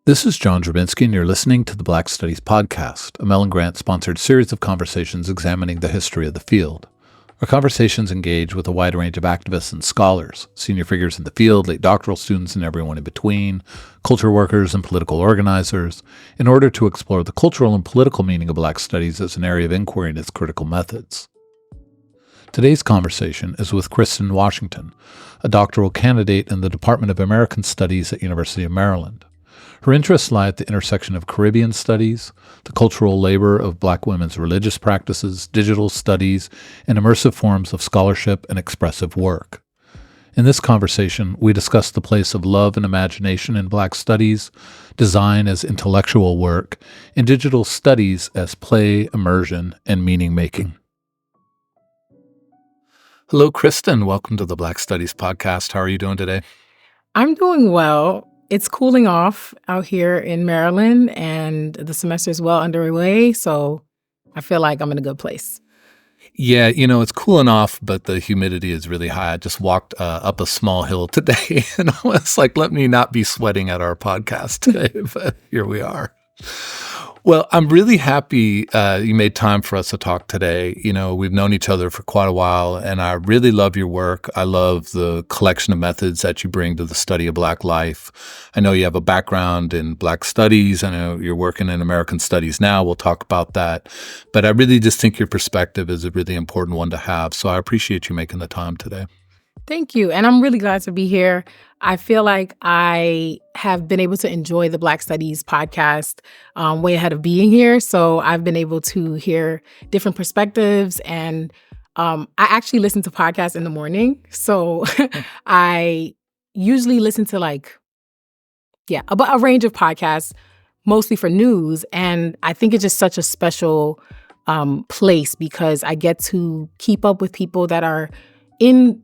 This is John Drabinski, and you're listening to the Black Studies Podcast, a Mellon Grant-sponsored series of conversations examining the history of the field. Our conversations engage with a wide range of activists and scholars, senior figures in the field, late doctoral students, and everyone in between, culture workers and political organizers, in order to explore the cultural and political meaning of Black studies as an area of inquiry and its critical methods. Today's conversation is with Christin Washington, a doctoral candidate in the Department of American Studies at University of Maryland. Her interests lie at the intersection of Caribbean studies, the cultural labor of Black women's religious practices, digital studies, and immersive forms of scholarship and expressive work. In this conversation, we discuss the place of love and imagination in Black studies, design as intellectual work, and digital studies as play, immersion, and meaning-making. Hello, Christin. Welcome to the Black Studies Podcast. How are you doing today? I'm doing well. It's cooling off out here in Maryland, and the semester is well underway, so I feel like I'm in a good place. Yeah, it's cooling off, but the humidity is really high. I just walked up a small hill today, and I was like, let me not be sweating at our podcast today, but here we are. Well, I'm really happy you made time for us to talk today. We've known each other for quite a while, and I really love your work. I love the collection of methods that you bring to the study of Black life. I know you have a background in Black studies. I know you're working in American studies now. We'll talk about that. But I really just think your perspective is a really important one to have. So I appreciate you making the time today. Thank you. And I'm really glad to be here. I feel like I have been able to enjoy the Black Studies podcast way ahead of being here. So I've been able to hear different perspectives. And I actually listen to podcasts in the morning. So I usually listen to a range of podcasts, mostly for news. And I think it's just such a special place because I get to keep up with people that are in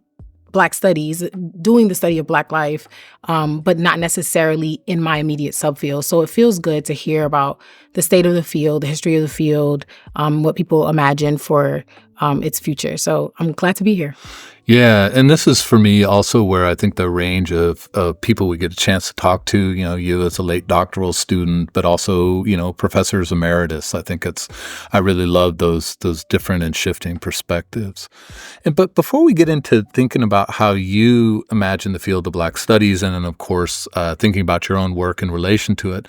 Black studies, doing the study of Black life, but not necessarily in my immediate subfield. So it feels good to hear about the state of the field, the history of the field, what people imagine for its future. So I'm glad to be here. Yeah, and this is for me also where I think the range of people we get a chance to talk to, you as a late doctoral student, but also, professors emeritus. I really love those different and shifting perspectives. But before we get into thinking about how you imagine the field of Black studies and then, of course, thinking about your own work in relation to it,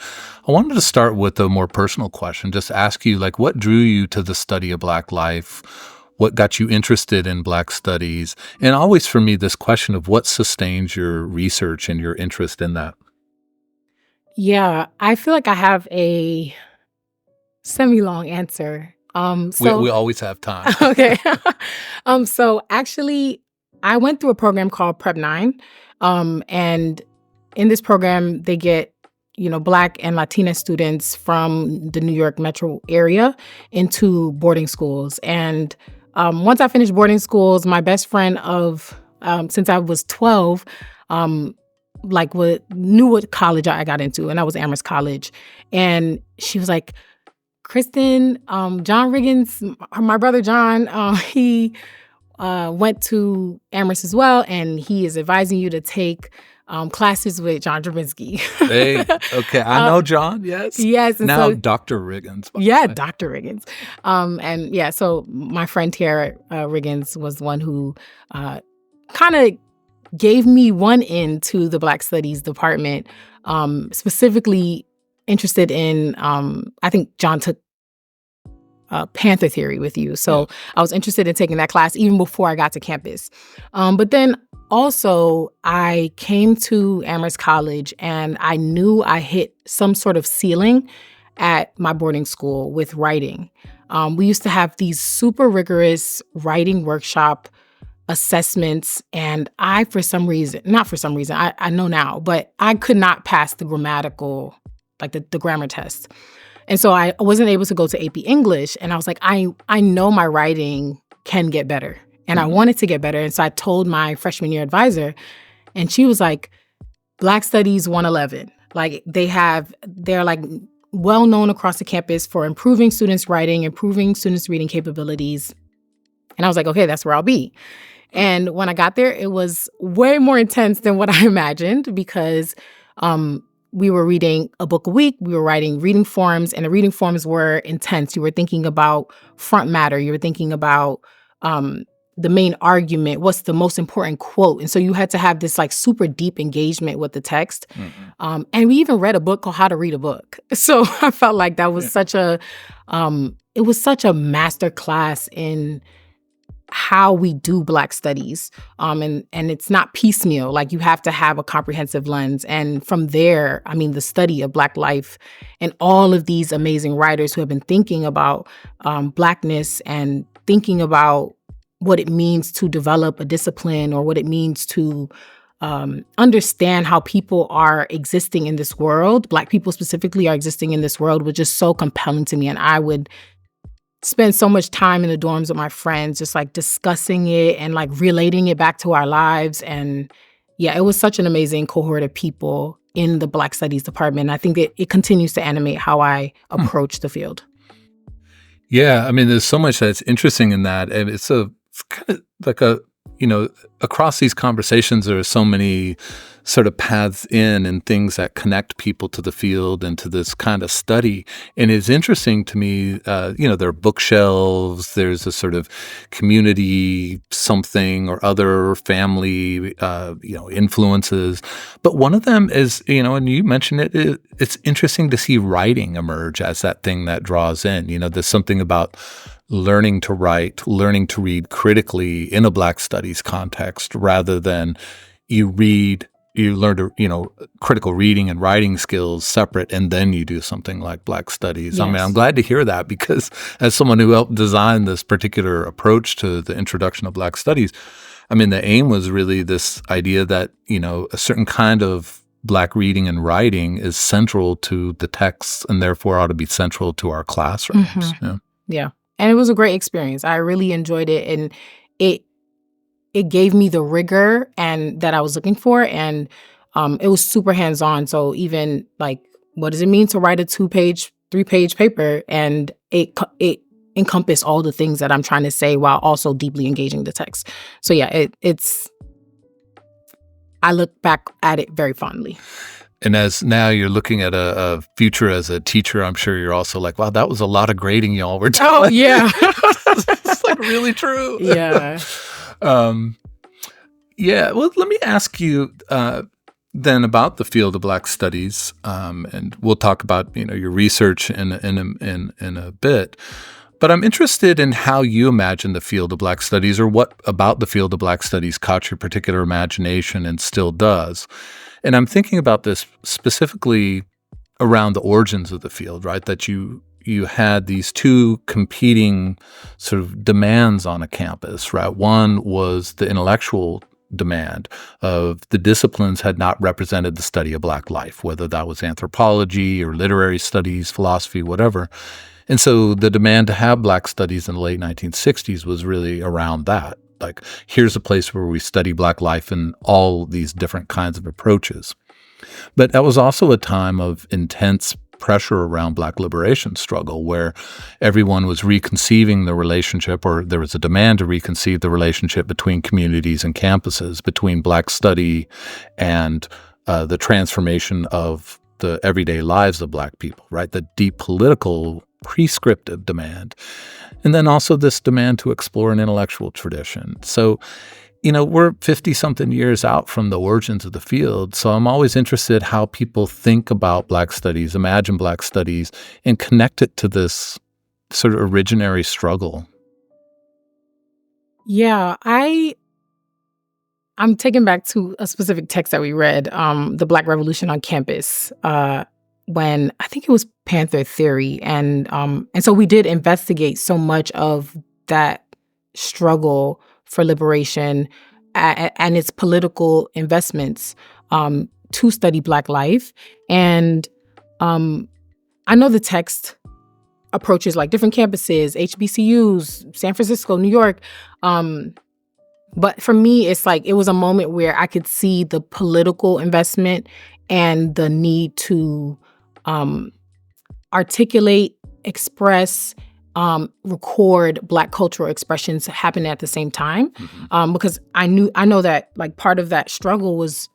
I wanted to start with a more personal question, just ask you, what drew you to the study of Black life? What got you interested in Black studies? And always for me, this question of what sustains your research and your interest in that. Yeah, I feel like I have a semi-long answer. We always have time. Okay. So actually, I went through a program called Prep 9. And in this program, they get Black and Latina students from the New York metro area into boarding schools. And once I finished boarding schools, my best friend of since I was 12, knew what college I got into, and that was Amherst College. And she was like, Christin, John Riggins, my brother John, he went to Amherst as well, and he is advising you to take classes with John Drabinski. Hey, okay. I know John, yes. Yes. And now so, Dr. Riggins. Yeah, Dr. Riggins. So my friend Tara Riggins was the one who kind of gave me one into the Black Studies department, specifically interested in, I think John took Panther theory with you. So I was interested in taking that class even before I got to campus. But then also, I came to Amherst College and I knew I hit some sort of ceiling at my boarding school with writing. We used to have these super rigorous writing workshop assessments, and I know now, but I could not pass the grammatical, the grammar test. And so I wasn't able to go to AP English, and I was like, I know my writing can get better. And I wanted to get better. And so I told my freshman year advisor, and she was like, Black Studies 111. They're well known across the campus for improving students' writing, improving students' reading capabilities. And I was like, okay, that's where I'll be. And when I got there, it was way more intense than what I imagined because we were reading a book a week. We were writing reading forms, and the reading forms were intense. You were thinking about front matter. You were thinking about the main argument. What's the most important quote? And so you had to have this like super deep engagement with the text. And we even read a book called How to Read a Book. So I felt like that was such a it was such a master class in how we do Black studies. And it's not piecemeal. Like, you have to have a comprehensive lens. And from there, I mean, the study of Black life and all of these amazing writers who have been thinking about Blackness and thinking about what it means to develop a discipline, or what it means to understand how people are existing in this world, Black people specifically are existing in this world, was just so compelling to me. And I would spend so much time in the dorms with my friends, just like discussing it and like relating it back to our lives. And yeah, it was such an amazing cohort of people in the Black Studies department. I think it continues to animate how I approach the field. Yeah, I mean, there's so much that's interesting in that. And it's kind of like across these conversations, there are so many sort of paths in and things that connect people to the field and to this kind of study. And it's interesting to me, there are bookshelves, there's a sort of community something or other family, influences. But one of them is, and you mentioned it, it's interesting to see writing emerge as that thing that draws in. There's something about learning to write, learning to read critically in a Black studies context, rather than you learn to, critical reading and writing skills separate, and then you do something like Black studies. Yes. I mean, I'm glad to hear that, because as someone who helped design this particular approach to the introduction of Black studies, I mean, the aim was really this idea that, a certain kind of Black reading and writing is central to the texts and therefore ought to be central to our classrooms. Mm-hmm. Yeah. And it was a great experience. I really enjoyed it. And it gave me the rigor and that I was looking for. And it was super hands-on. So even like, what does it mean to write a 2-page, 3-page paper? And it encompassed all the things that I'm trying to say while also deeply engaging the text. So yeah, I look back at it very fondly. And as now you're looking at a future as a teacher, I'm sure you're also like, wow, that was a lot of grading y'all were doing. Oh, yeah. It's like really true. Yeah. Well, let me ask you then about the field of Black studies, and we'll talk about your research in a bit. But I'm interested in how you imagine the field of Black studies, or what about the field of Black studies caught your particular imagination and still does. And I'm thinking about this specifically around the origins of the field, right? That you had these two competing sort of demands on a campus, right? One was the intellectual demand of the disciplines had not represented the study of Black life, whether that was anthropology or literary studies, philosophy, whatever. And so the demand to have Black studies in the late 1960s was really around that. Like, here's a place where we study Black life in all these different kinds of approaches. But that was also a time of intense pressure around Black liberation struggle, where everyone was reconceiving the relationship, or there was a demand to reconceive the relationship between communities and campuses, between Black study and the transformation of the everyday lives of Black people, right? The deep political prescriptive demand. And then also this demand to explore an intellectual tradition. So, we're 50-something years out from the origins of the field. So I'm always interested how people think about Black studies, imagine Black studies, and connect it to this sort of originary struggle. Yeah, I'm taken back to a specific text that we read, The Black Revolution on Campus, when I think it was Panther Theory. And so we did investigate so much of that struggle for liberation and its political investments to study Black life. And I know the text approaches like different campuses, HBCUs, San Francisco, New York. But for me, it's like it was a moment where I could see the political investment and the need to articulate, express, record Black cultural expressions happening at the same time. Because I know that like part of that struggle was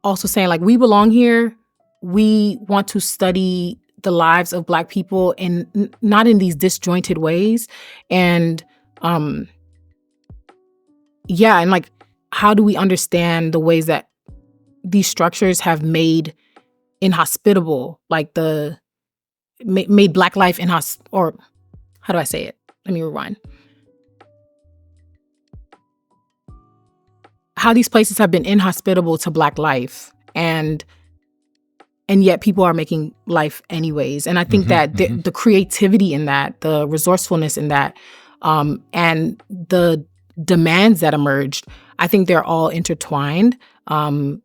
also saying like, we belong here, we want to study the lives of Black people and not in these disjointed ways. And and like, how do we understand the ways that these structures have made inhospitable, like made Black life or how do I say it? Let me rewind. How these places have been inhospitable to Black life, and yet people are making life anyways. And I think that the creativity in that, the resourcefulness in that, and the demands that emerged, I think they're all intertwined. And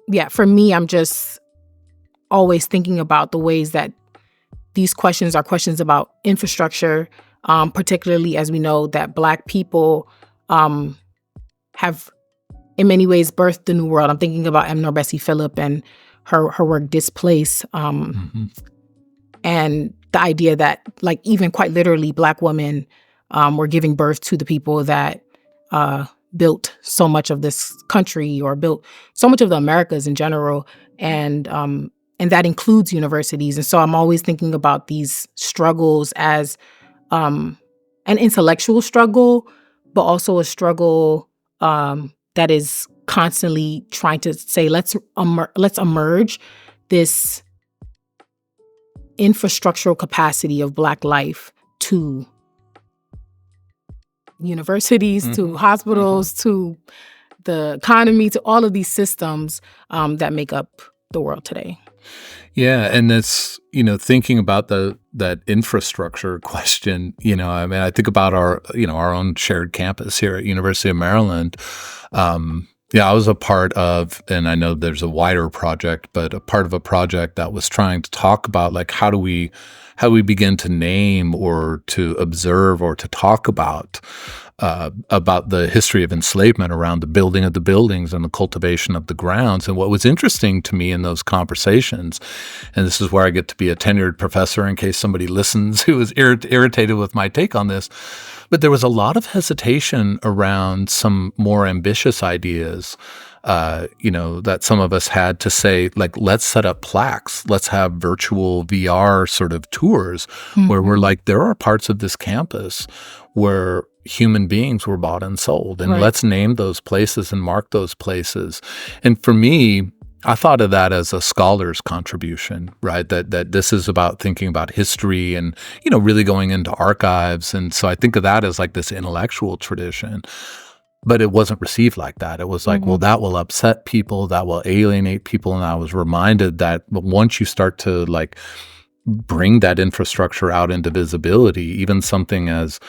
yeah, for me, I'm just always thinking about the ways that these questions are questions about infrastructure, particularly as we know that Black people have in many ways birthed the New World. I'm thinking about M. Bessie Phillip and her work Displace, and the idea that, like, even quite literally Black women were giving birth to the people that built so much of this country, or built so much of the Americas in general, and that includes universities. And so I'm always thinking about these struggles as an intellectual struggle, but also a struggle that is constantly trying to say, let's emerge this infrastructural capacity of Black life to universities, to hospitals, to the economy, to all of these systems that make up the world today. Yeah, and it's, thinking about that infrastructure question, I mean, I think about our own shared campus here at University of Maryland. I was a part of, and I know there's a wider project, but a part of a project that was trying to talk about, like, how do we begin to name or to observe or to talk about the history of enslavement around the building of the buildings and the cultivation of the grounds. And what was interesting to me in those conversations, and this is where I get to be a tenured professor in case somebody listens who is irritated with my take on this, but there was a lot of hesitation around some more ambitious ideas that some of us had to say, like, let's set up plaques, let's have virtual VR sort of tours where we're like, there are parts of this campus where human beings were bought and sold, and let's name those places and mark those places. And for me, I thought of that as a scholar's contribution, right? That this is about thinking about history and, really going into archives. And so I think of that as like this intellectual tradition. But it wasn't received like that. It was like, well, that will upset people, that will alienate people. And I was reminded that once you start to, like, bring that infrastructure out into visibility, even something as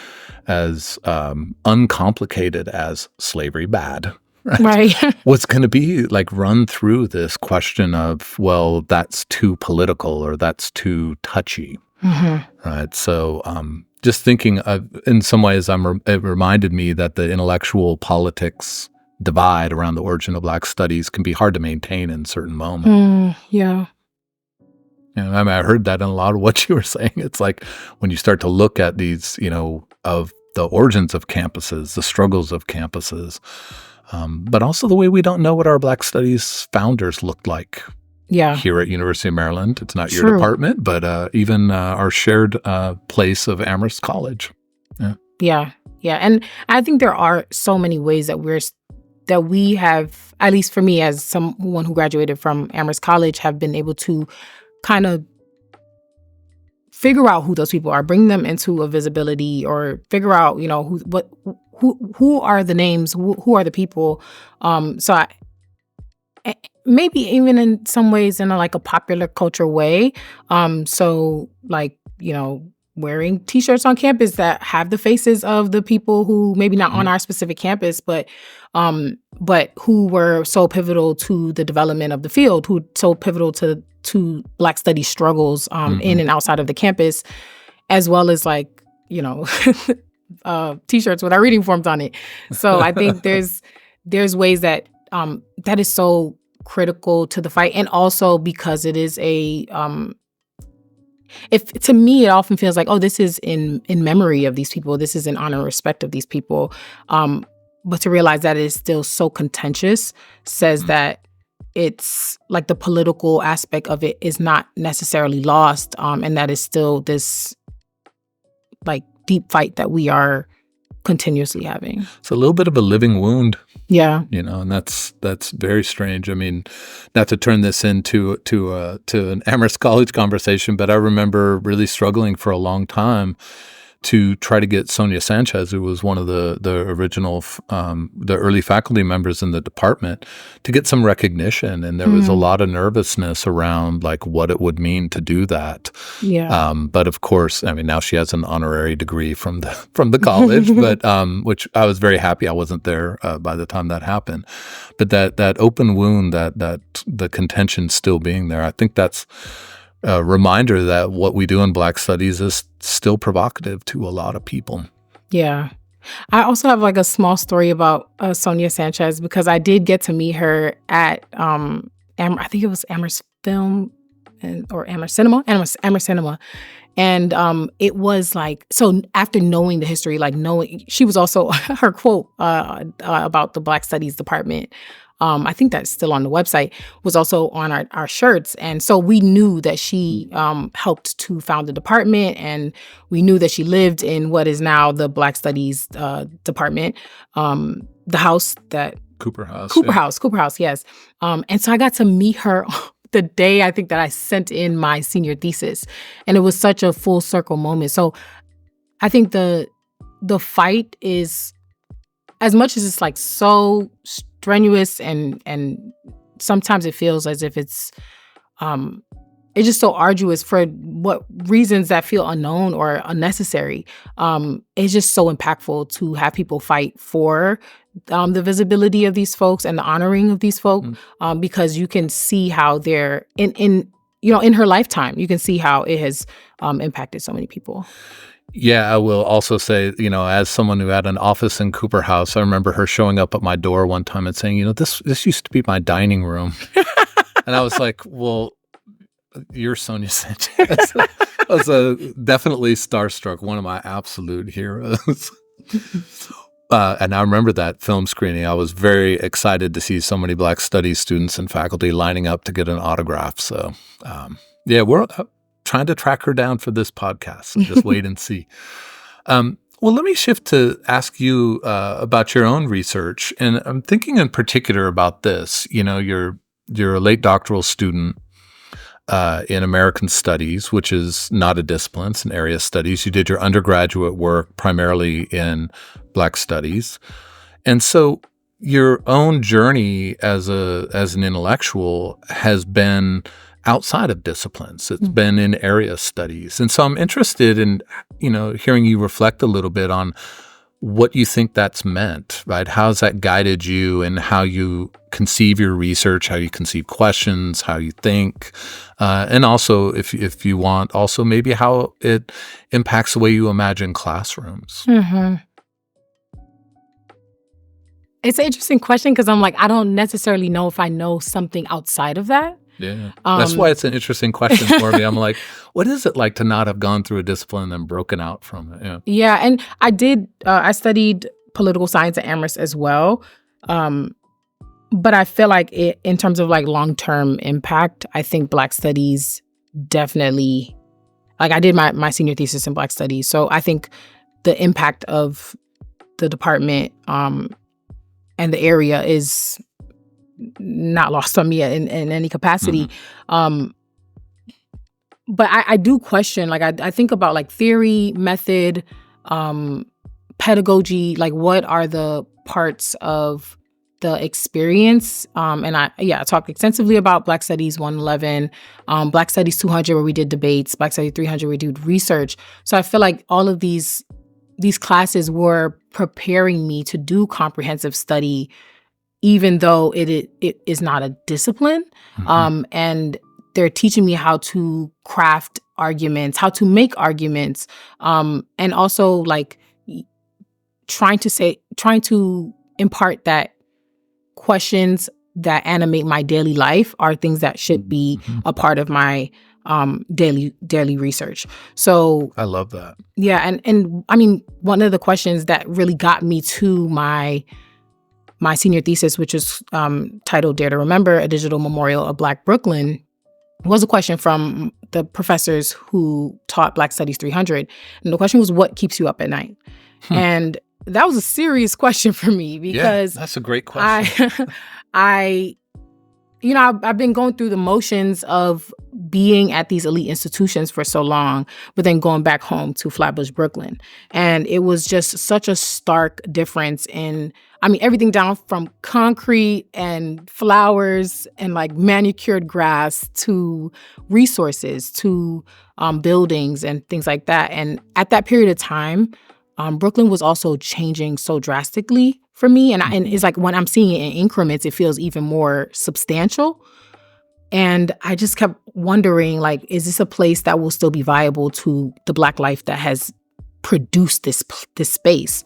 uncomplicated as slavery bad, right? What's going to be like run through this question of, well, that's too political or that's too touchy, right? So just thinking of, in some ways, it reminded me that the intellectual politics divide around the origin of Black studies can be hard to maintain in certain moments. Yeah. I mean, I heard that in a lot of what you were saying. It's like when you start to look at these, of the origins of campuses, the struggles of campuses, but also the way we don't know what our Black studies founders looked like. Yeah. Here at University of Maryland. It's not your department, but even our shared place of Amherst College. Yeah. And I think there are so many ways that we have, at least for me as someone who graduated from Amherst College, have been able to kind of figure out who those people are, bring them into a visibility, or figure out, who are the names, who are the people. So maybe even in some ways in a popular culture way. So like, wearing T-shirts on campus that have the faces of the people who maybe not on our specific campus, but who were so pivotal to the development of the field, who so pivotal to Black studies struggles in and outside of the campus, as well as T-shirts with our reading forms on it. So I think there's ways that that is so critical to the fight, and also because it is to me, it often feels like, oh, this is in memory of these people. This is in honor and respect of these people. But to realize that it is still so contentious says that it's like the political aspect of it is not necessarily lost, and that is still this like deep fight that we are continuously having. It's a little bit of a living wound. Yeah. And that's very strange. I mean, not to turn this into an Amherst College conversation, but I remember really struggling for a long time to try to get Sonia Sanchez, who was one of the original, the early faculty members in the department, to get some recognition. And there was a lot of nervousness around like what it would mean to do that. Yeah. But of course, I mean, now she has an honorary degree from the college, but which I was very happy I wasn't there by the time that happened. But that open wound, that the contention still being there, I think that's a reminder that what we do in Black Studies is still provocative to a lot of people. Yeah. I also have like a small story about Sonia Sanchez, because I did get to meet her at I think it was Amherst Film or Amherst Cinema. Amherst Cinema. And it was like, so after knowing the history, like knowing, she was also, her quote about the Black Studies department, I think that's still on the website, was also on our shirts. And so we knew that she helped to found the department, and we knew that she lived in what is now the Black Studies department, the house that... Cooper House. Cooper House, yes. And so I got to meet her the day I think that I sent in my senior thesis. And it was such a full circle moment. So I think the fight is, as much as it's like so strenuous and sometimes it feels as if it's just so arduous for what reasons that feel unknown or unnecessary. It's just so impactful to have people fight for the visibility of these folks and the honoring of these folk, because you can see how they're in her lifetime, you can see how it has impacted so many people. Yeah, I will also say, as someone who had an office in Cooper House, I remember her showing up at my door one time and saying, this used to be my dining room. And I was like, well, you're Sonia Sanchez. I was definitely starstruck, one of my absolute heroes. And I remember that film screening. I was very excited to see so many Black Studies students and faculty lining up to get an autograph. So, yeah, we're trying to track her down for this podcast. So just wait and see. Well, let me shift to ask you about your own research. And I'm thinking in particular about this. You're a late doctoral student in American Studies, which is not a discipline, it's an area of studies. You did your undergraduate work primarily in Black Studies. And so your own journey as an intellectual has been outside of disciplines. It's been in area studies. And so I'm interested in, hearing you reflect a little bit on what you think that's meant, right? How's that guided you and how you conceive your research, how you conceive questions, how you think, and also, if you want, also maybe how it impacts the way you imagine classrooms. Mm-hmm. It's an interesting question, because I'm like, I don't necessarily know if I know something outside of that. Yeah, that's why it's an interesting question for me. I'm like, what is it like to not have gone through a discipline and broken out from it? Yeah, and I studied political science at Amherst as well. But I feel like in terms of like long-term impact, I think Black Studies definitely, like I did my senior thesis in Black Studies. So I think the impact of the department and the area is not lost on me in any capacity. But I do question, like I think about like theory, method, pedagogy, like what are the parts of the experience? And I talked extensively about Black Studies 111, Black Studies 200 where we did debates, Black Studies 300 where we did research. So I feel like all of these classes were preparing me to do comprehensive study, even though it is not a discipline. And they're teaching me how to craft arguments, how to make arguments, and also like trying to impart that questions that animate my daily life are things that should be a part of my daily research. So I love that. Yeah, and I mean, one of the questions that really got me to my my senior thesis, which is titled Dare to Remember, A Digital Memorial of Black Brooklyn, was a question from the professors who taught Black Studies 300. And the question was, what keeps you up at night? And that was a serious question for me because that's a great question. I've been going through the motions of being at these elite institutions for so long, but then going back home to Flatbush, Brooklyn. And it was just such a stark difference in, everything down from concrete and flowers and like manicured grass to resources, to buildings and things like that. And at that period of time, Brooklyn was also changing so drastically for me. And it's like when I'm seeing it in increments, it feels even more substantial. And I just kept wondering, like, is this a place that will still be viable to the Black life that has produced this space?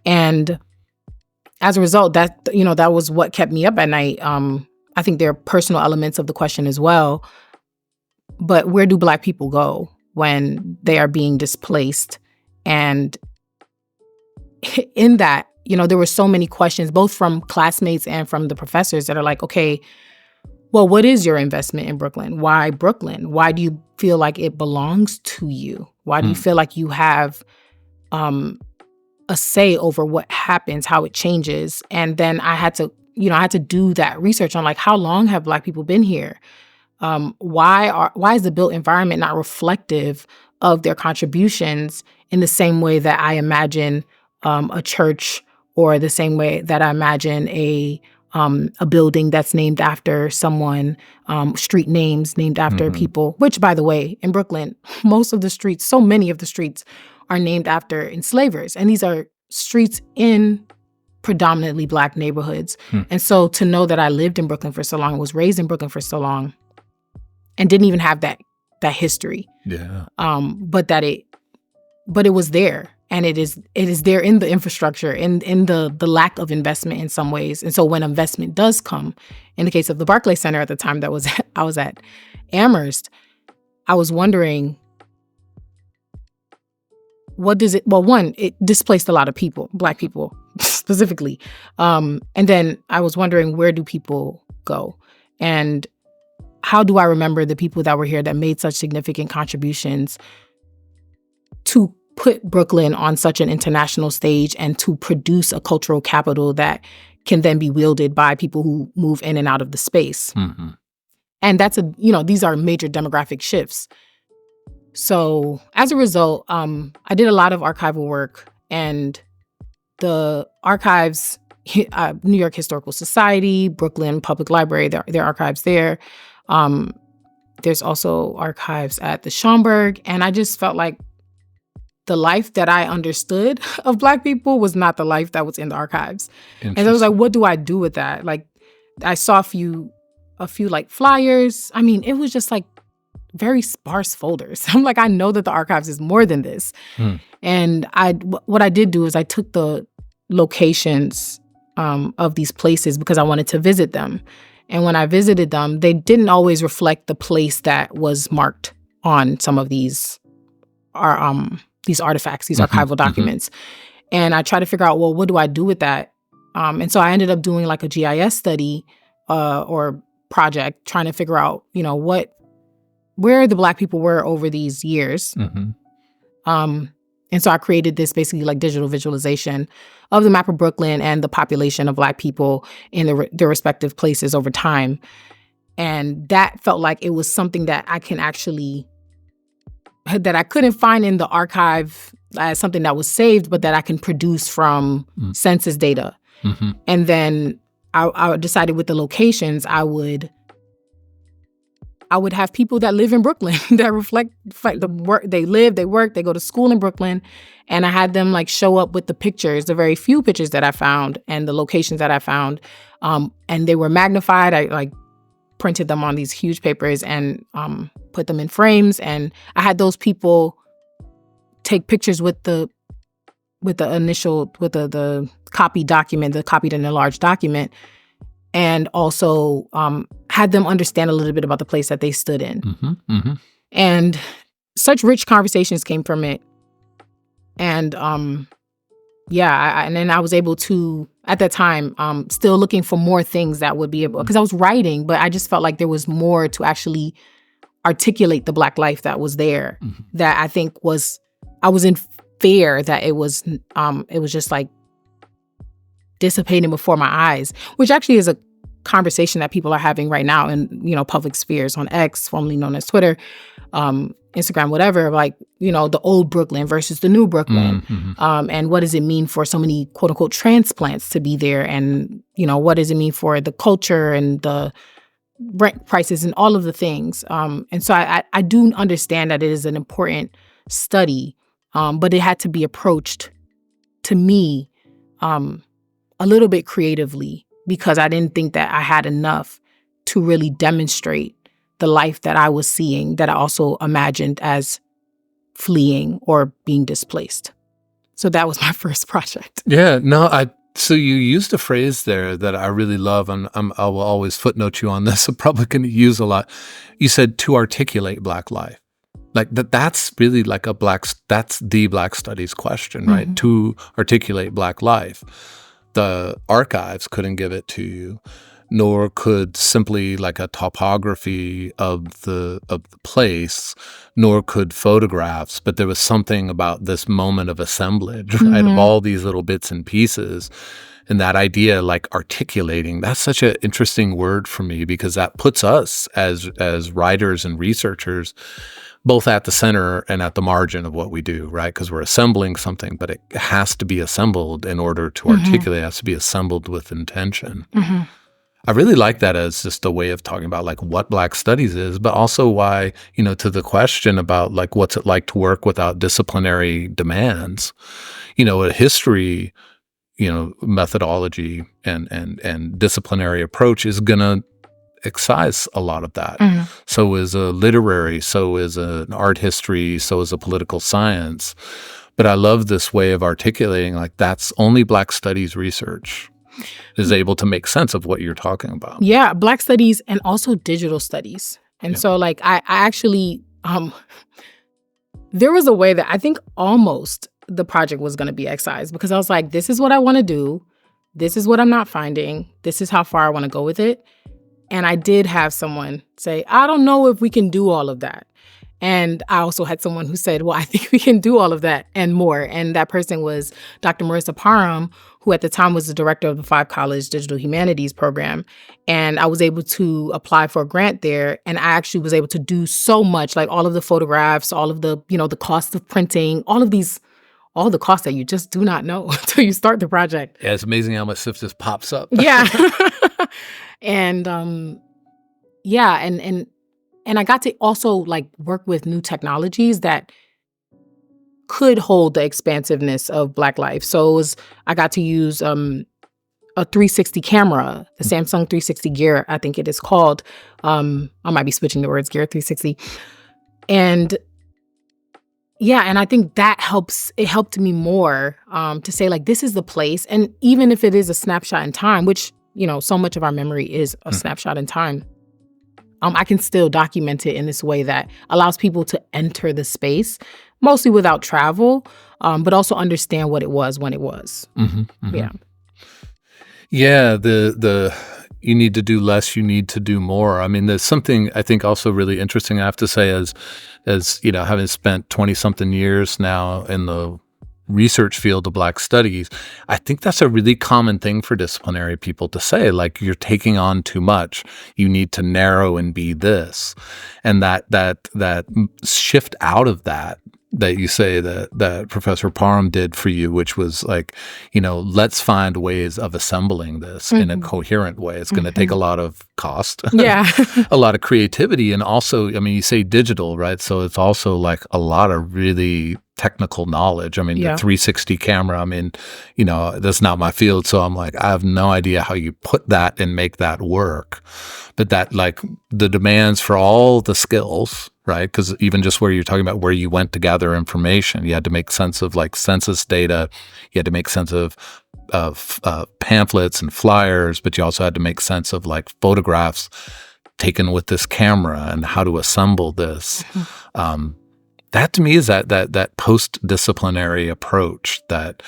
And as a result, that was what kept me up at night. I think there are personal elements of the question as well. But where do Black people go when they are being displaced? And in that, there were so many questions, both from classmates and from the professors that are like, okay, well, what is your investment in Brooklyn? Why Brooklyn? Why do you feel like it belongs to you? Why do you feel like you have a say over what happens, how it changes? And then I had to do that research on like, how long have Black people been here? Why is the built environment not reflective of their contributions in the same way that I imagine a church, or the same way that I imagine a building that's named after someone, street names named after people, which, by the way, in Brooklyn, so many of the streets are named after enslavers. And these are streets in predominantly Black neighborhoods. And so to know that I lived in Brooklyn for so long, was raised in Brooklyn for so long, and didn't even have that history. But it was there. And it is there in the infrastructure, in the lack of investment in some ways. And so when investment does come, in the case of the Barclay Center at the time I was at Amherst, I was wondering, what does it, well, one, it displaced a lot of people, Black people specifically. And then I was wondering, where do people go? And how do I remember the people that were here that made such significant contributions to put Brooklyn on such an international stage and to produce a cultural capital that can then be wielded by people who move in and out of the space. And that's these are major demographic shifts. So as a result, I did a lot of archival work, and the archives, New York Historical Society, Brooklyn Public Library, there are archives there. There's also archives at the Schomburg. And I just felt like the life that I understood of Black people was not the life that was in the archives. And I was like, what do I do with that? Like, I saw a few like flyers. It was just like very sparse folders. I'm like, I know that the archives is more than this. And what I did do is I took the locations of these places because I wanted to visit them. And when I visited them, they didn't always reflect the place that was marked on some of these artifacts, these archival documents. And I tried to figure out, well, what do I do with that? And so I ended up doing like a GIS study or project, trying to figure out, where the Black people were over these years. And so I created this basically like digital visualization of the map of Brooklyn and the population of Black people in their respective places over time. And that felt like it was something that I couldn't find in the archive as something that was saved, but that I can produce from census data. And then I decided with the locations, I would have people that live in Brooklyn that reflect the work. They live, they work, they go to school in Brooklyn. And I had them like show up with the pictures, the very few pictures that I found and the locations that I found. And they were magnified. I like printed them on these huge papers and put them in frames. And I had those people take pictures with the copied document, the copied and enlarged document, and also had them understand a little bit about the place that they stood in. And such rich conversations came from it. And and then I was able to, at that time, still looking for more things that would be able, because I was writing, but I just felt like there was more to actually articulate the Black life that was there, that I think I was in fear that it was just like dissipating before my eyes, which actually is a conversation that people are having right now in, public spheres on X, formerly known as Twitter, Instagram, whatever, like, the old Brooklyn versus the new Brooklyn. And what does it mean for so many quote unquote transplants to be there? And, what does it mean for the culture and the rent prices and all of the things? And so I do understand that it is an important study, but it had to be approached, to me, a little bit creatively, because I didn't think that I had enough to really demonstrate the life that I was seeing, that I also imagined as fleeing or being displaced. So that was my first project. Yeah, no, so you used a phrase there that I really love, and I will always footnote you on this. I'm probably going to use a lot. You said to articulate Black life. Like that's really like that's the Black studies question, right? To articulate Black life. The archives couldn't give it to you, nor could simply like a topography of the place, nor could photographs. But there was something about this moment of assemblage, right, of all these little bits and pieces. And that idea, like articulating, that's such an interesting word for me, because that puts us as writers and researchers both at the center and at the margin of what we do, right? Because we're assembling something, but it has to be assembled in order to articulate. It has to be assembled with intention. I really like that as just a way of talking about like what Black studies is, but also why, to the question about like what's it like to work without disciplinary demands, a history, methodology and disciplinary approach is going to excise a lot of that. So is a literary, so is an art history, so is a political science. But I love this way of articulating, like that's only Black studies research is able to make sense of what you're talking about. Yeah, Black studies and also digital studies. And so like I actually, there was a way that I think almost the project was going to be excised, because I was like, this is what I want to do. This is what I'm not finding. This is how far I want to go with it. And I did have someone say, I don't know if we can do all of that. And I also had someone who said, well, I think we can do all of that and more. And that person was Dr. Marissa Parham, who at the time was the director of the 5-college Digital Humanities program. And I was able to apply for a grant there. And I actually was able to do so much, like all of the photographs, all of the, the cost of printing, all the costs that you just do not know until you start the project. Yeah, it's amazing how much stuff just pops up. Yeah. And and I got to also like work with new technologies that could hold the expansiveness of Black life. So I got to use a 360 camera, the Samsung 360 Gear, I think it is called. I might be switching the words, Gear 360. And yeah, and I think that helped me more to say like, this is the place. And even if it is a snapshot in time, which so much of our memory is a snapshot in time, I can still document it in this way that allows people to enter the space, mostly without travel, but also understand what it was when it was. Yeah. Yeah, the you need to do less, you need to do more. I mean, there's something I think also really interesting I have to say as having spent 20-something years now in the research field of Black studies, I think that's a really common thing for disciplinary people to say, like, you're taking on too much. You need to narrow and be this. And that shift out of that you say that Professor Parham did for you, which was like, let's find ways of assembling this in a coherent way. It's going to take a lot of cost, a lot of creativity. And also, I mean, you say digital, right? So it's also like a lot of really technical knowledge. I mean, the 360 camera, I mean, that's not my field. So I'm like, I have no idea how you put that and make that work. But that, like, the demands for all the skills, right? Because even just where you're talking about where you went to gather information, you had to make sense of like census data, you had to make sense of pamphlets and flyers, but you also had to make sense of like photographs taken with this camera and how to assemble this. that to me is that post-disciplinary approach that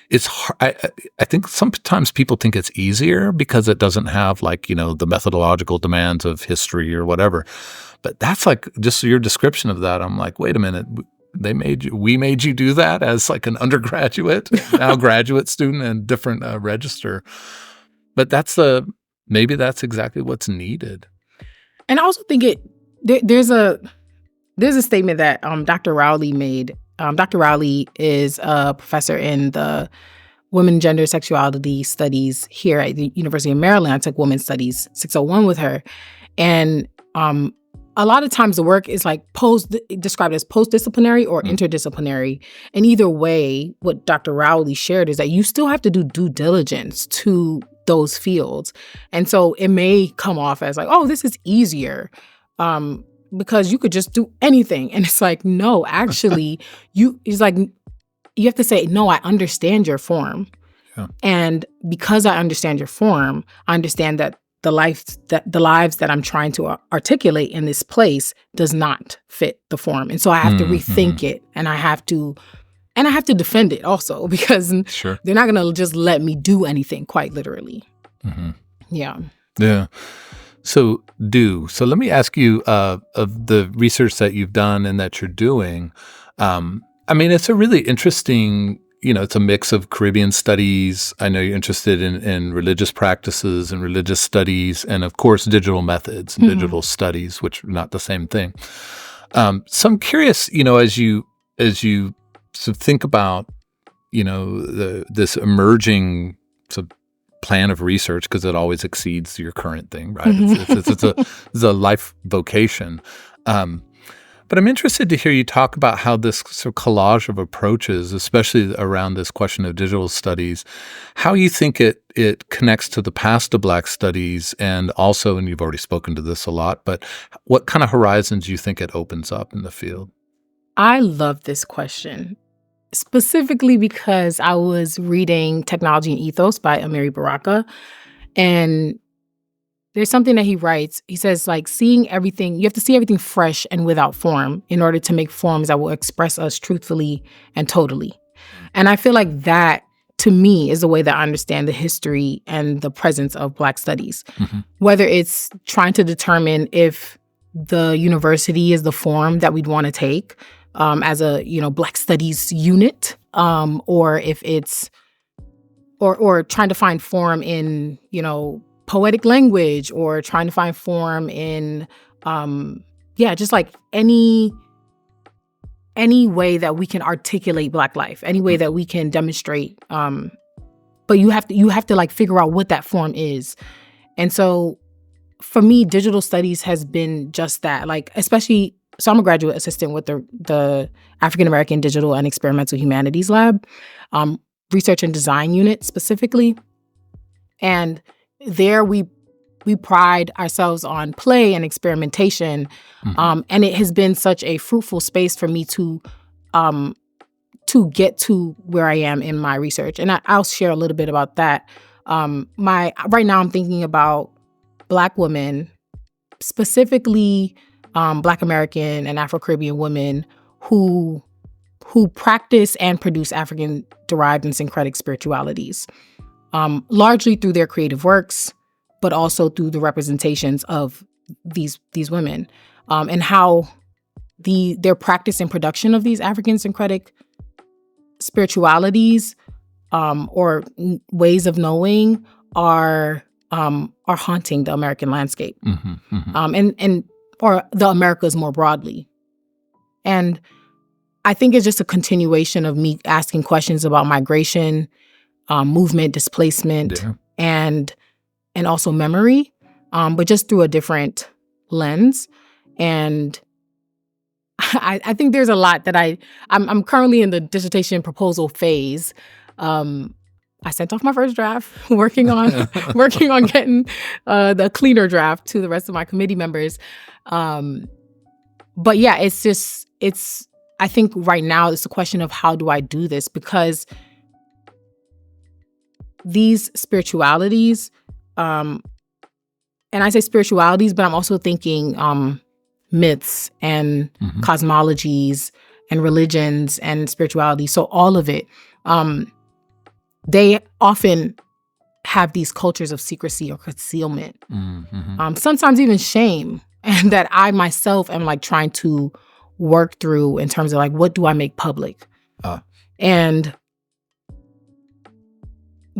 it's hard. I think sometimes people think it's easier because it doesn't have like, the methodological demands of history or whatever. But that's like just your description of that. I'm like, wait a minute. We made you do that as like an undergraduate, now graduate student, and different register. But maybe that's exactly what's needed. And I also think there's a statement that Dr. Rowley made. Dr. Rowley is a professor in the Women, Gender, Sexuality Studies here at the University of Maryland. I took Women's Studies 601 with her. And a lot of times the work is like described as post-disciplinary or interdisciplinary. And either way, what Dr. Rowley shared is that you still have to do due diligence to those fields. And so it may come off as like, oh, this is easier because you could just do anything. And it's like, no, actually, you have to say, no, I understand your form. Yeah. And because I understand your form, I understand that the lives that I'm trying to articulate in this place does not fit the form. And so I have to rethink it, and I have to defend it also, because they're not going to just let me do anything quite literally. Mm-hmm. Yeah. Yeah. So let me ask you of the research that you've done and that you're doing. It's a really interesting, it's a mix of Caribbean studies. I know you're interested in religious practices and religious studies, and of course, digital methods and digital studies, which are not the same thing. So I'm curious, as you sort of think about, this emerging sort of plan of research, because it always exceeds your current thing, right? It's a life vocation. But I'm interested to hear you talk about how this sort of collage of approaches, especially around this question of digital studies, how you think it connects to the past of Black studies, and also, and you've already spoken to this a lot, but what kind of horizons you think it opens up in the field? I love this question, specifically because I was reading Technology and Ethos by Amiri Baraka, and there's something that he writes. He says, like, you have to see everything fresh and without form in order to make forms that will express us truthfully and totally. And I feel like that, to me, is the way that I understand the history and the presence of Black studies. Mm-hmm. Whether it's trying to determine if the university is the form that we'd want to take as a, Black studies unit, or if it's, or trying to find form in, poetic language, or trying to find form in, just like any way that we can articulate Black life, any way that we can demonstrate. But you have to like figure out what that form is. And so for me, digital studies has been just that, like, especially, so I'm a graduate assistant with the African American Digital and Experimental Humanities Lab, research and design unit specifically. And there we pride ourselves on play and experimentation. And it has been such a fruitful space for me to get to where I am in my research. And I'll share a little bit about that. Right now I'm thinking about Black women, specifically Black American and Afro-Caribbean women who practice and produce African-derived and syncretic spiritualities. Largely through their creative works, but also through the representations of these women, and how their practice and production of these African syncretic spiritualities or ways of knowing are haunting the American landscape, and or the Americas more broadly. And I think it's just a continuation of me asking questions about migration, movement, displacement, and also memory, but just through a different lens. And I think there's a lot that I'm currently in the dissertation proposal phase. I sent off my first draft, working on getting the cleaner draft to the rest of my committee members. But yeah, I think right now it's a question of how do I do this, because these spiritualities, and I say spiritualities, but I'm also thinking myths and cosmologies and religions and spirituality. So all of it, they often have these cultures of secrecy or concealment, sometimes even shame, and that I myself am like trying to work through in terms of like, what do I make public? And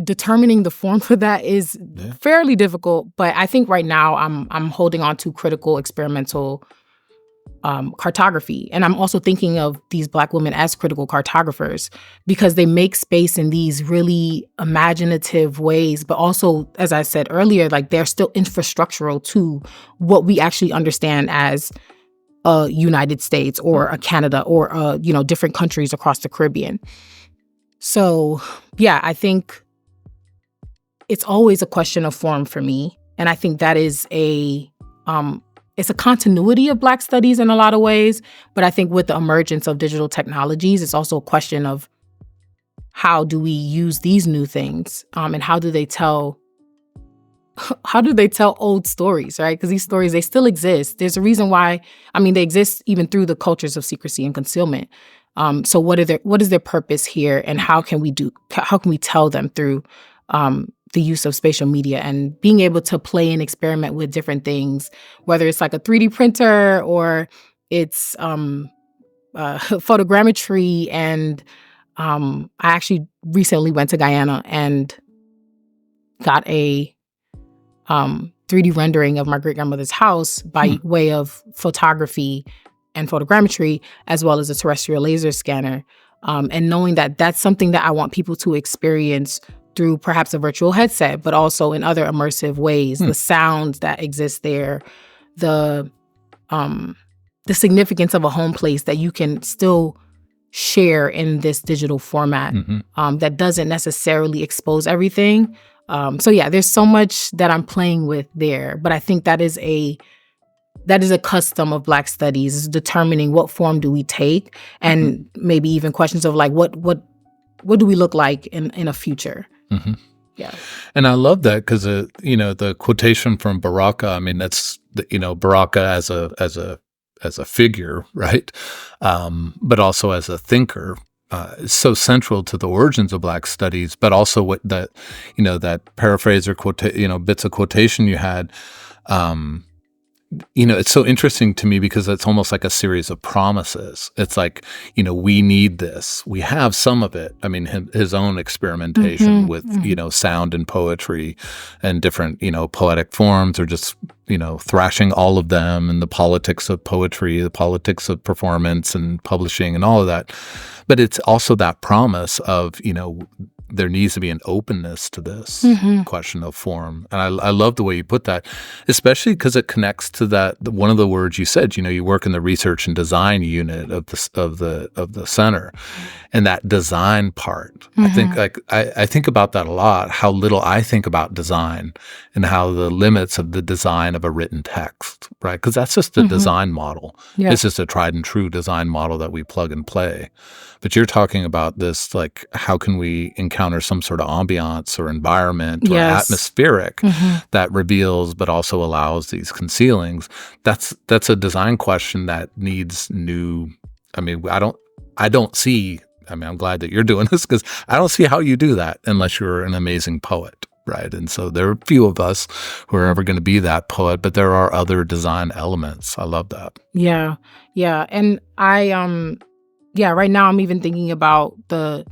determining the form for that is fairly difficult. But I think right now I'm holding on to critical experimental cartography. And I'm also thinking of these Black women as critical cartographers because they make space in these really imaginative ways, but also, as I said earlier, like they're still infrastructural to what we actually understand as a United States or a Canada or, different countries across the Caribbean. So, yeah, I think it's always a question of form for me. And I think that is it's a continuity of Black studies in a lot of ways. But I think with the emergence of digital technologies, it's also a question of how do we use these new things, and how do they tell old stories, right? Because these stories, they still exist. There's a reason why, they exist even through the cultures of secrecy and concealment. So what is their purpose here, and how can we tell them through the use of spatial media and being able to play and experiment with different things, whether it's like a 3D printer or it's photogrammetry. And I actually recently went to Guyana and got a 3D rendering of my great-grandmother's house by way of photography and photogrammetry, as well as a terrestrial laser scanner. And knowing that that's something that I want people to experience through perhaps a virtual headset, but also in other immersive ways, the sounds that exist there, the significance of a home place that you can still share in this digital format, that doesn't necessarily expose everything. So yeah, there's so much that I'm playing with there, but I think that is a custom of Black studies, is determining what form do we take, and maybe even questions of like what do we look like in a future. Yeah. And I love that because the quotation from Baraka, that's Baraka as a figure, right? But also as a thinker, is so central to the origins of Black studies, but also what that paraphrase or bits of quotation you had, it's so interesting to me because it's almost like a series of promises. It's like, we need this. We have some of it. His own experimentation with, sound and poetry and different, poetic forms, or just, thrashing all of them, and the politics of poetry, the politics of performance and publishing and all of that. But it's also that promise of, there needs to be an openness to this question of form. And I love the way you put that, especially because it connects to that one of the words you said. You work in the research and design unit of the center, and that design part. I think I think about that a lot. How little I think about design and how the limits of the design of a written text, right? Because that's just a design model. Yeah. It's just a tried and true design model that we plug and play. But you're talking about this, like, how can we encounter some sort of ambiance or environment or atmospheric that reveals but also allows these concealings? That's a design question that needs new. I don't see. I'm glad that you're doing this because I don't see how you do that unless you're an amazing poet, right? And so there are a few of us who are ever going to be that poet, but there are other design elements. I love that. Yeah, and right now I'm even thinking about there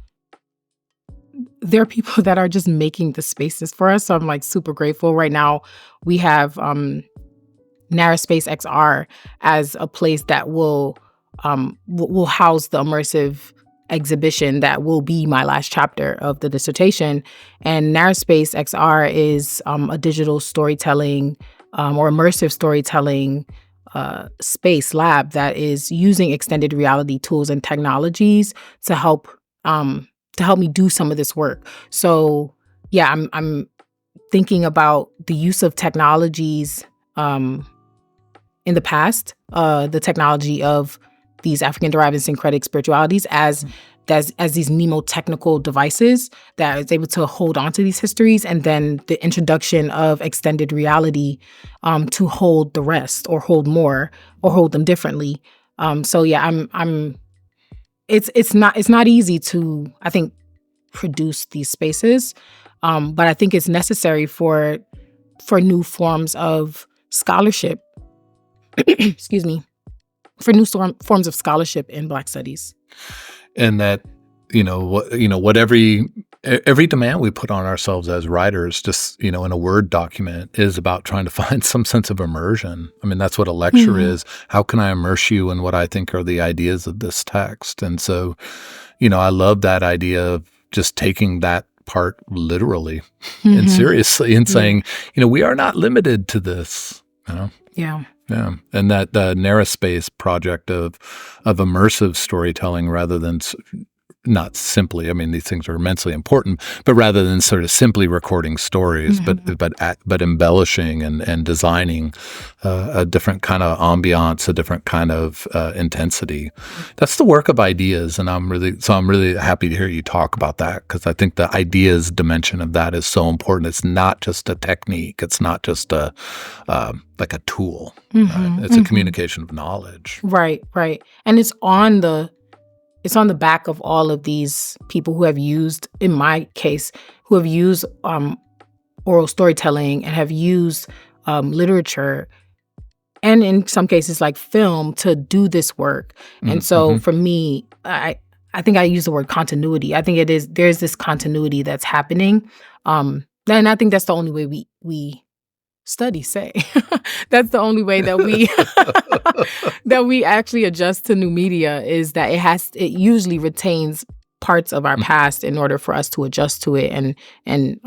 are people that are just making the spaces for us. So I'm like super grateful. Right now we have Narrowspace XR as a place that will house the immersive exhibition that will be my last chapter of the dissertation. And Narrowspace XR is a digital storytelling or immersive storytelling space lab that is using extended reality tools and technologies to help me do some of this work. So yeah, I'm thinking about the use of technologies in the past, the technology of these African-derived and syncretic spiritualities as these mnemotechnical devices that is able to hold on to these histories, and then the introduction of extended reality to hold the rest or hold more or hold them differently. So yeah, I'm it's not easy to, I think, produce these spaces, but I think it's necessary for new forms of scholarship. Excuse me, for new forms of scholarship in Black studies. And that, what every demand we put on ourselves as writers, just, in a Word document, is about trying to find some sense of immersion. I mean, that's what a lecture is. How can I immerse you in what I think are the ideas of this text? And so, I love that idea of just taking that part literally and seriously and saying, we are not limited to this, Yeah. Yeah, and that Narraspace project of immersive storytelling rather than not simply, I mean, these things are immensely important, but rather than sort of simply recording stories, but embellishing and designing a different kind of ambiance, a different kind of intensity. That's the work of ideas, and I'm really happy to hear you talk about that, because I think the ideas dimension of that is so important. It's not just a technique. It's not just like a tool. It's a communication of knowledge. Right. And it's on the back of all of these people who have used, in my case, who have used oral storytelling and have used literature, and in some cases like film, to do this work. And so for me, I think I use the word continuity. I think there's this continuity that's happening. And I think that's the only way we study say. That's the only way that we that we actually adjust to new media, is that it usually retains parts of our past in order for us to adjust to it and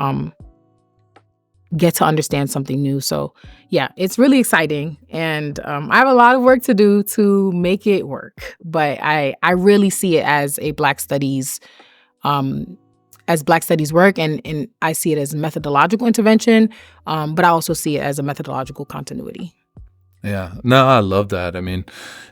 get to understand something new. So yeah, it's really exciting, and I have a lot of work to do to make it work. But I really see it as a Black Studies work, and I see it as a methodological intervention, but I also see it as a methodological continuity. Yeah. No, I love that. I mean,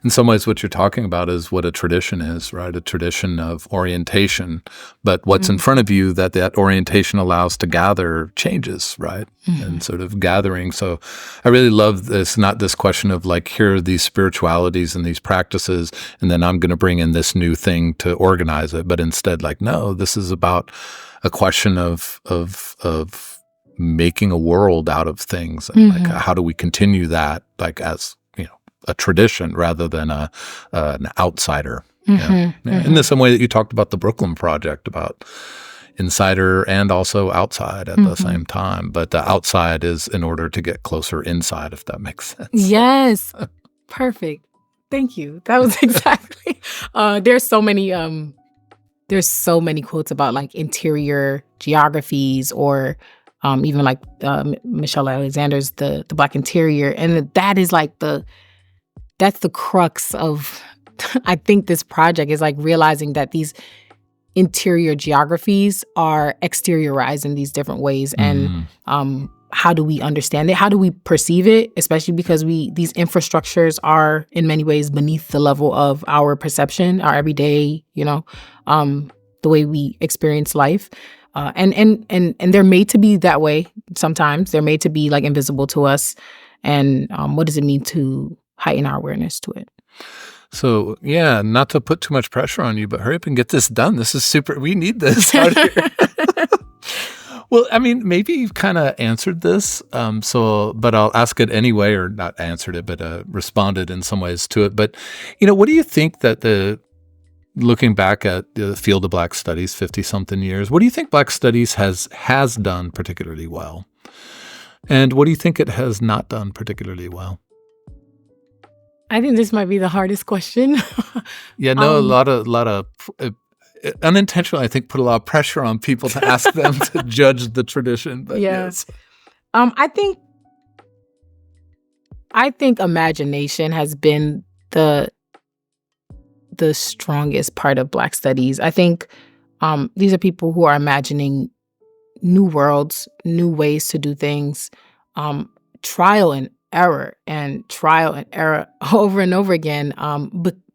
in some ways, what you're talking about is what a tradition is, right? A tradition of orientation. But what's in front of you that orientation allows to gather changes, right? And sort of gathering. So I really love this, not this question of like, here are these spiritualities and these practices, and then I'm going to bring in this new thing to organize it. But instead, like, no, this is about a question of making a world out of things, and like how do we continue that, like, as a tradition rather than an outsider. In the same way that you talked about the Brooklyn Project, about insider and also outside at the same time, but the outside is in order to get closer inside, if that makes sense. Yes. Perfect. Thank you. That was exactly. There's so many quotes about like interior geographies, or even like Michelle Alexander's the Black Interior, and that is like that's the crux of I think this project is like realizing that these interior geographies are exteriorized in these different ways, and how do we understand it? How do we perceive it? Especially because these infrastructures are in many ways beneath the level of our perception, our everyday, the way we experience life. And they're made to be that way. Sometimes they're made to be like invisible to us. And what does it mean to heighten our awareness to it? So yeah, not to put too much pressure on you, but hurry up and get this done. This is super. We need this out here. Well, I mean, maybe you've kind of answered this, but I'll ask it anyway, or not answered it, but responded in some ways to it. But what do you think that looking back at the field of Black Studies, 50-something years, what do you think Black Studies has done particularly well? And what do you think it has not done particularly well? I think this might be the hardest question. Yeah, no, a lot of unintentionally, I think, put a lot of pressure on people to ask them to judge the tradition. But yes. I think imagination has been the strongest part of Black Studies. I think these are people who are imagining new worlds, new ways to do things, trial and error over and over again,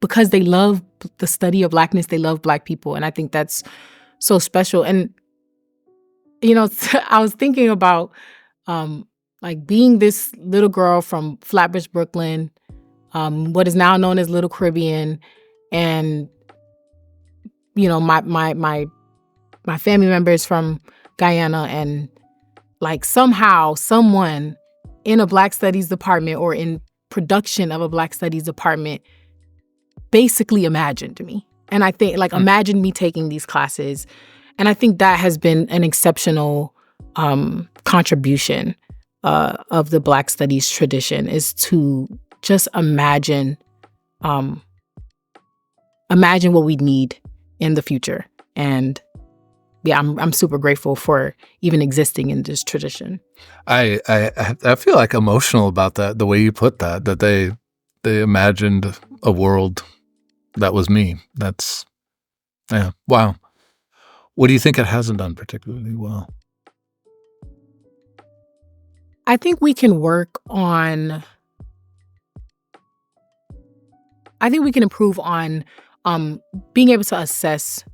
because they love the study of Blackness, they love Black people, and I think that's so special. And I was thinking about like being this little girl from Flatbush, Brooklyn, what is now known as Little Caribbean, and my family members from Guyana, and like somehow someone in a Black Studies department or in production of a Black Studies department basically imagined me. And I think imagined me taking these classes. And I think that has been an exceptional contribution of the Black Studies tradition, is to just imagine what we need in the future. And yeah, I'm super grateful for even existing in this tradition. I feel like emotional about that, the way you put that they imagined a world that was me. That's, yeah, wow. What do you think it hasn't done particularly well? I think we can work on, I think we can improve on being able to assess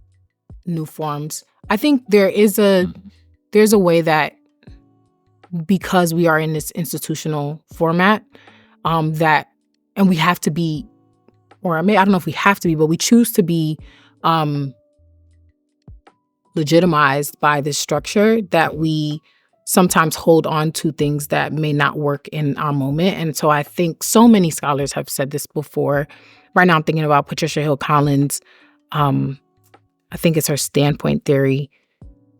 new forms. I think there's a way that, because we are in this institutional format, and we have to be, or I don't know if we have to be, but we choose to be legitimized by this structure, that we sometimes hold on to things that may not work in our moment. And so I think so many scholars have said this before. Right now I'm thinking about Patricia Hill Collins. I think it's her standpoint theory.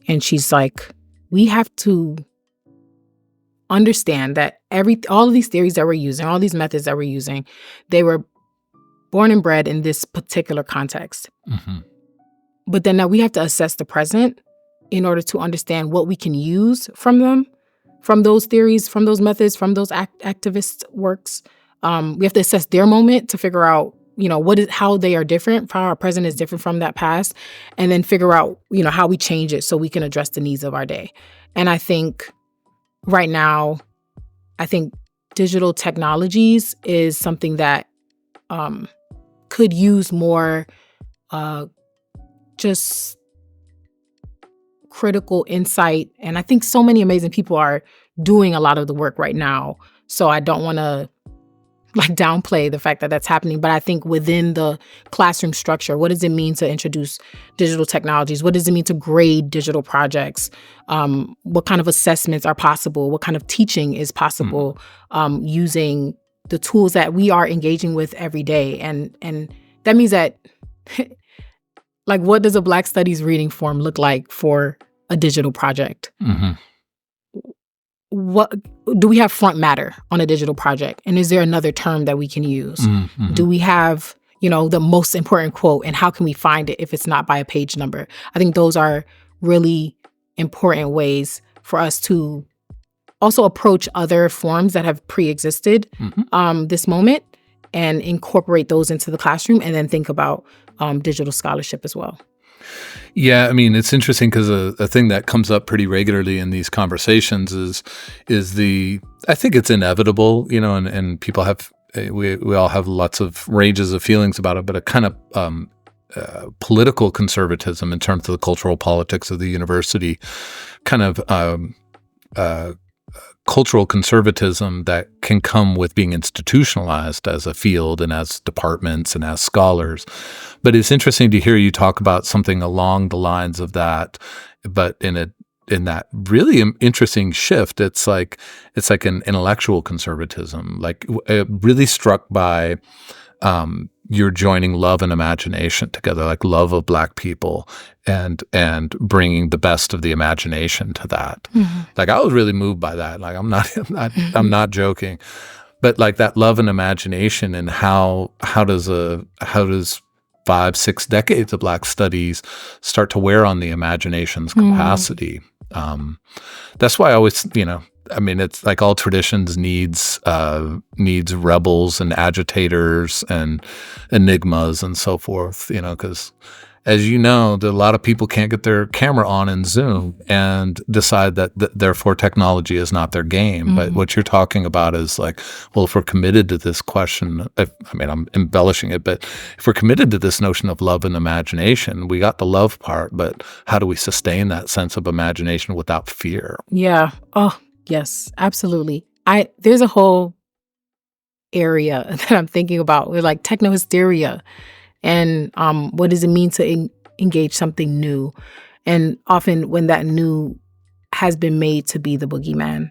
And she's like, we have to understand that all of these theories that we're using, all these methods that we're using, they were born and bred in this particular context. Mm-hmm. But then now we have to assess the present in order to understand what we can use from them, from those theories, from those methods, from those activist works. We have to assess their moment to figure out, how they are different, how our present is different from that past, and then figure out, how we change it so we can address the needs of our day. And I think right now, digital technologies is something that could use more just critical insight. And I think so many amazing people are doing a lot of the work right now. So I don't want to downplay the fact that that's happening. But I think within the classroom structure, what does it mean to introduce digital technologies? What does it mean to grade digital projects? What kind of assessments are possible? What kind of teaching is possible using the tools that we are engaging with every day? And that means that what does a Black Studies reading form look like for a digital project? Mm-hmm. What do we have front matter on a digital project? And is there another term that we can use? Mm-hmm. Do we have, the most important quote, and how can we find it if it's not by a page number? I think those are really important ways for us to also approach other forms that have pre-existed this moment, and incorporate those into the classroom, and then think about digital scholarship as well. Yeah, I mean, it's interesting because a thing that comes up pretty regularly in these conversations is I think it's inevitable, and people have, we all have lots of ranges of feelings about it, but a kind of political conservatism in terms of the cultural politics of the university, kind of cultural conservatism that can come with being institutionalized as a field and as departments and as scholars. But it's interesting to hear you talk about something along the lines of that, but in that really interesting shift. It's like an intellectual conservatism, really struck by you're joining love and imagination together, like love of Black people, and bringing the best of the imagination to that. Mm-hmm. I was really moved by that. I'm not joking, but that love and imagination, and how does 5-6 decades of Black studies start to wear on the imagination's capacity? That's why I always, it's like all traditions needs rebels and agitators and enigmas and so forth, because as you know, a lot of people can't get their camera on in Zoom and decide that therefore technology is not their game. Mm-hmm. But what you're talking about is if we're committed to this question, I'm embellishing it, but if we're committed to this notion of love and imagination, we got the love part, but how do we sustain that sense of imagination without fear? Yeah. Oh, yes, absolutely. There's a whole area that I'm thinking about with techno hysteria. And what does it mean to engage something new. And often when that new has been made to be the boogeyman,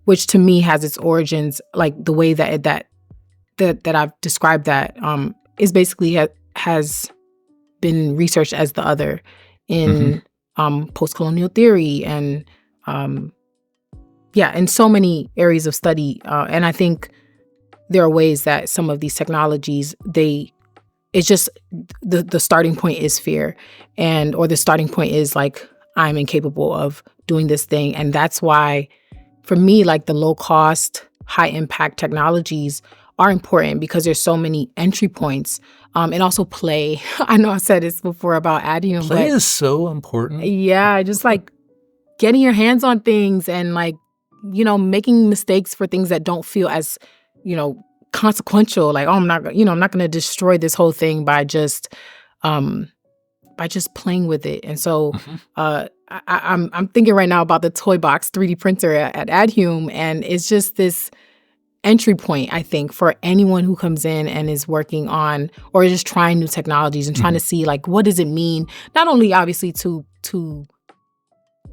which to me has its origins, like the way that I've described that is basically has been researched as the other in post-colonial theory and in so many areas of study. And I think there are ways that some of these technologies, it's just the starting point is fear, or the starting point is like, I'm incapable of doing this thing. And that's why, for me, like the low cost, high impact technologies are important, because there's so many entry points. And also play. I know I said this before about Adium. Play is so important. Yeah, just like getting your hands on things and like, making mistakes for things that don't feel as, consequential. Like, oh, I'm not going to destroy this whole thing by just playing with it. And so I'm thinking right now about the Toy Box 3D printer at Adium, and it's just this entry point, I think, for anyone who comes in and is working on or just trying new technologies and trying to see, like, what does it mean, not only obviously to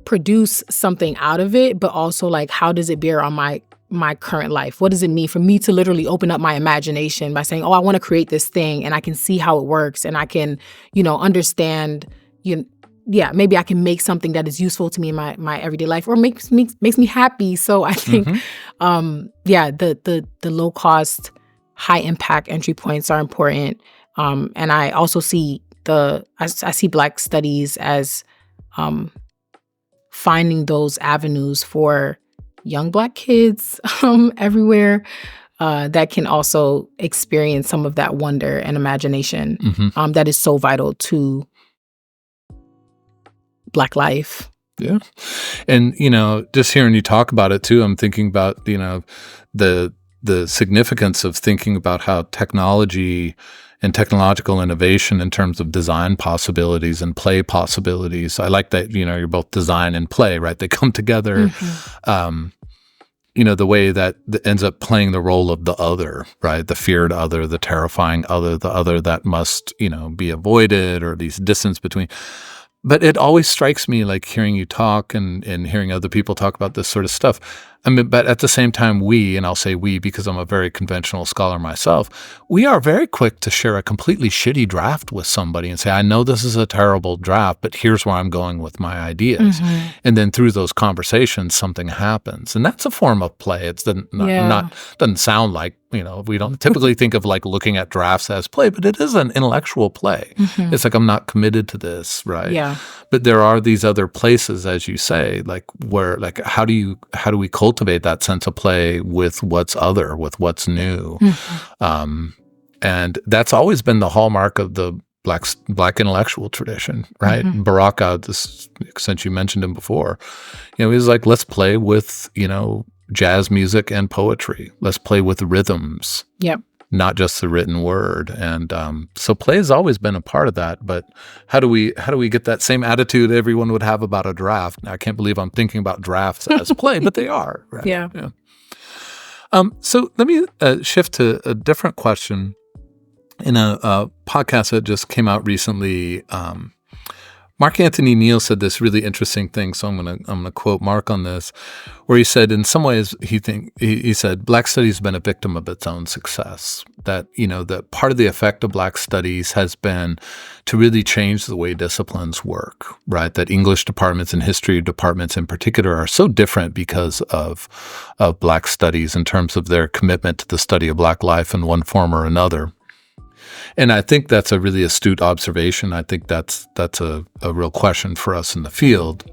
produce something out of it, but also like, how does it bear on my current life? What does it mean for me to literally open up my imagination by saying, oh, I want to create this thing, and I can see how it works, and I can, understand, maybe I can make something that is useful to me in my everyday life, or makes me happy. So I think, the low cost, high impact entry points are important. And I also see I see Black studies as finding those avenues for young Black kids everywhere that can also experience some of that wonder and imagination that is so vital to Black life. Yeah. And, just hearing you talk about it too, I'm thinking about, the significance of thinking about how technology and technological innovation in terms of design possibilities and play possibilities. I like that, you're both design and play, right? They come together. The way that ends up playing the role of the other, right? The feared other, the terrifying other, the other that must, be avoided, or these distance between. But it always strikes me, like hearing you talk and hearing other people talk about this sort of stuff. I mean, but at the same time, and I'll say we because I'm a very conventional scholar myself, we are very quick to share a completely shitty draft with somebody and say, I know this is a terrible draft, but here's where I'm going with my ideas. And then through those conversations, something happens. And that's a form of play. It doesn't sound like, we don't typically think of like looking at drafts as play, but it is an intellectual play. It's like, I'm not committed to this, right? Yeah. But there are these other places, as you say, like where, like, how do we cultivate that sense of play with what's other, with what's new? And that's always been the hallmark of the Black intellectual tradition, right? Baraka, since you mentioned him before, he was like, let's play with, jazz music and poetry. Let's play with rhythms. Yep. Not just the written word. And so play has always been a part of that. But how do we get that same attitude everyone would have about a draft? I can't believe I'm thinking about drafts as play, but they are. Right? Yeah. So let me shift to a different question. In a podcast that just came out recently, Mark Anthony Neal said this really interesting thing, so I'm gonna quote Mark on this, where he said, in some ways, he said Black studies has been a victim of its own success. That that part of the effect of Black studies has been to really change the way disciplines work, right? That English departments and history departments in particular are so different because of Black studies in terms of their commitment to the study of Black life in one form or another. And I think that's a really astute observation. I think that's a real question for us in the field.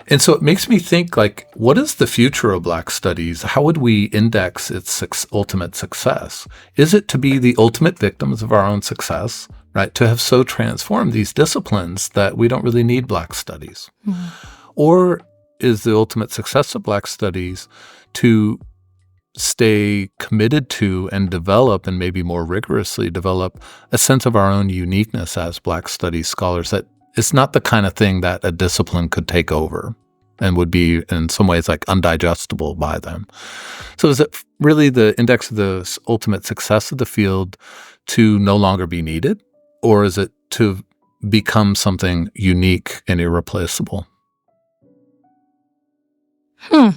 And so it makes me think, like, what is the future of Black studies? How would we index its ultimate success? Is it to be the ultimate victims of our own success, right? To have so transformed these disciplines that we don't really need Black studies? Or is the ultimate success of Black studies to stay committed to and develop, and maybe more rigorously develop, a sense of our own uniqueness as Black studies scholars that is not the kind of thing that a discipline could take over and would be in some ways like undigestible by them? So is it really the index of the ultimate success of the field to no longer be needed? Or is it to become something unique and irreplaceable? Hmm.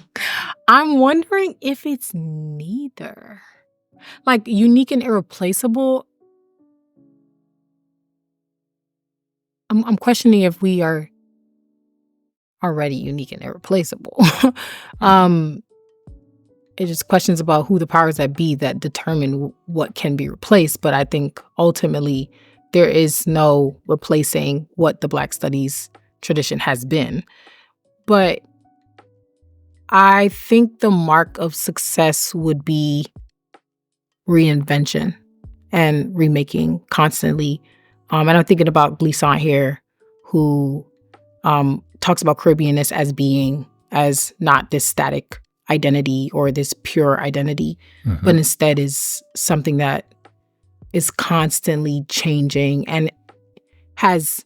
I'm wondering if it's neither. Like unique and irreplaceable. I'm questioning if we are already unique and irreplaceable. um, it just questions about who the powers that be that determine what can be replaced. But I think ultimately there is no replacing what the Black Studies tradition has been. But I think the mark of success would be reinvention and remaking constantly. And I'm thinking about Glissant here, who talks about Caribbeanness as being as not this static identity or this pure identity, but instead is something that is constantly changing and has